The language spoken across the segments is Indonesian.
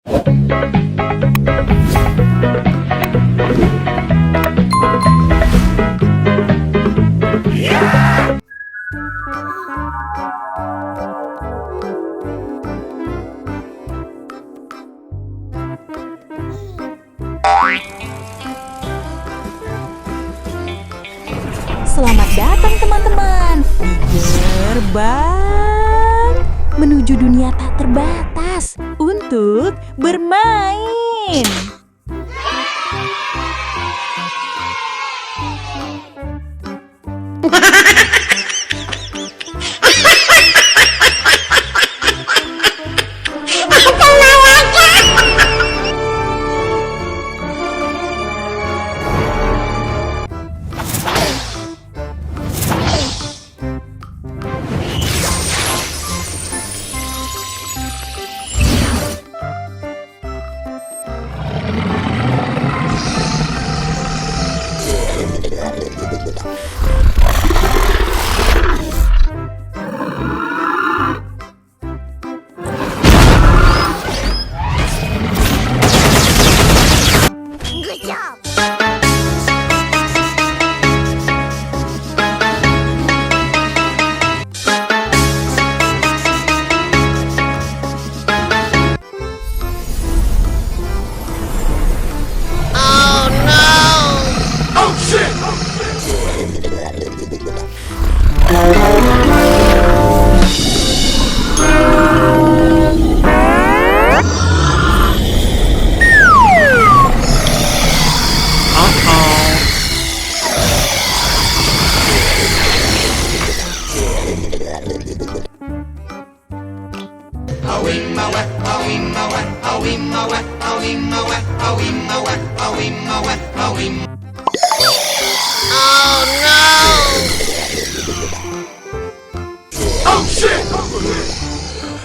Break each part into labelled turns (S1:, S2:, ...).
S1: Selamat datang teman-teman di gerbang menuju dunia tak terbatas untuk bermain.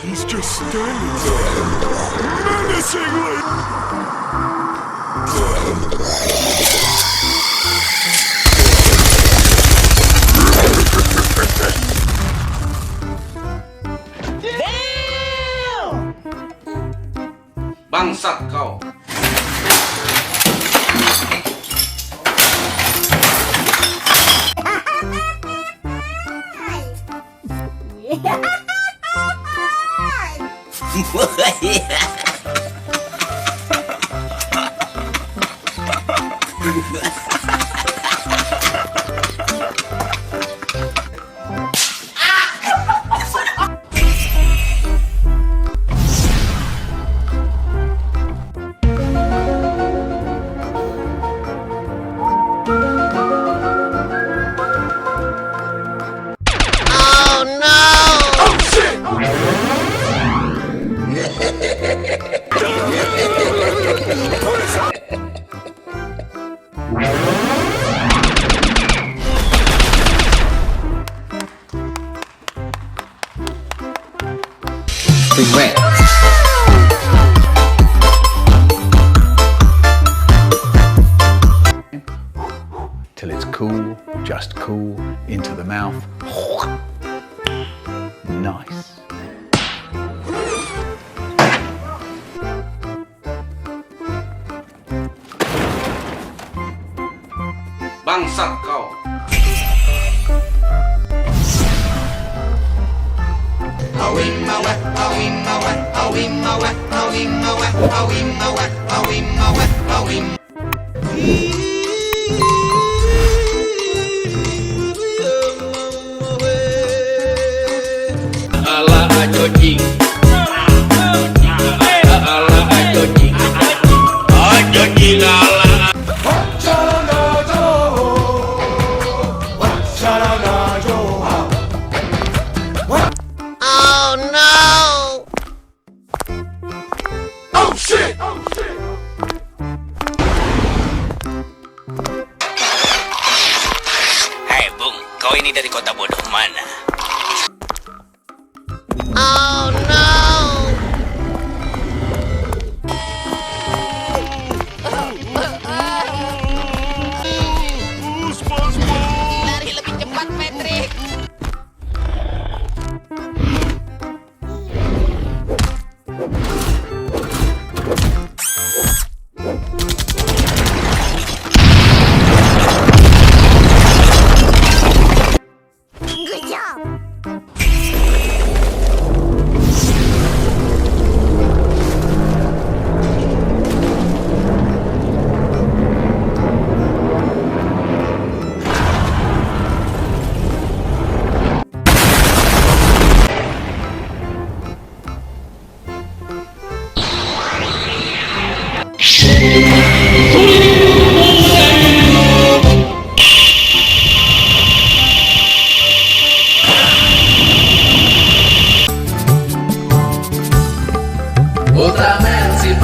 S2: He's just standing there, menacingly.
S3: Bangsat kau.
S2: Till it's cool, just cool, into the mouth. Nice.
S3: Bangsat kau.
S4: Ala ajojing, ala ajojing, ajojing ala.
S5: Oh no!
S2: Oh shit! Oh shit!
S4: Hai Bung, kau ini dari kota bodoh mana?
S5: Oh no! Lari lebih cepat, Patrick.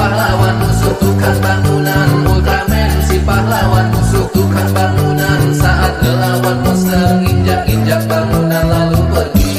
S6: pahlawan musuh tukang bangunan. Ultraman si pahlawan musuh tukang bangunan. Saat ngelawan monster injak-injak bangunan lalu pergi.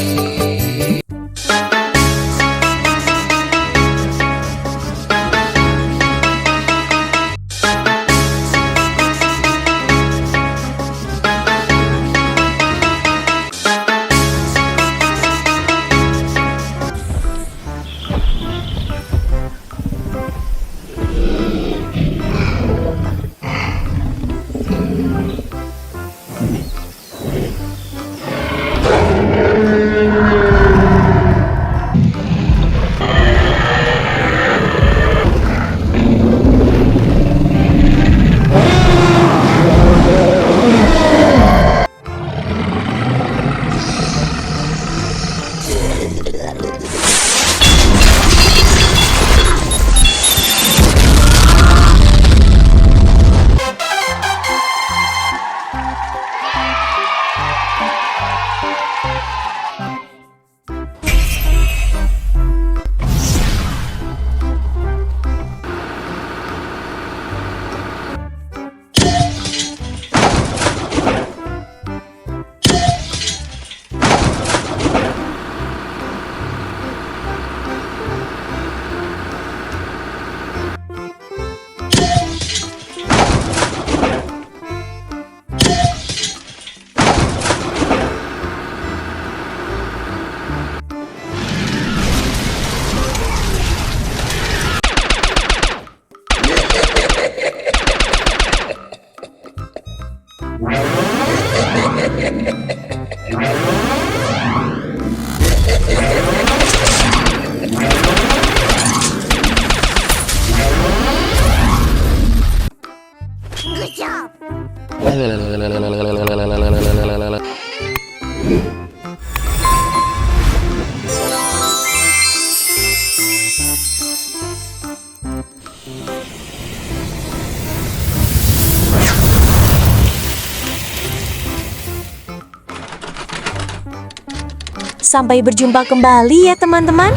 S1: Sampai berjumpa kembali ya teman-teman.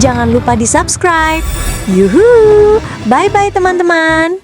S1: Jangan lupa di subscribe. Yuhu, bye-bye teman-teman.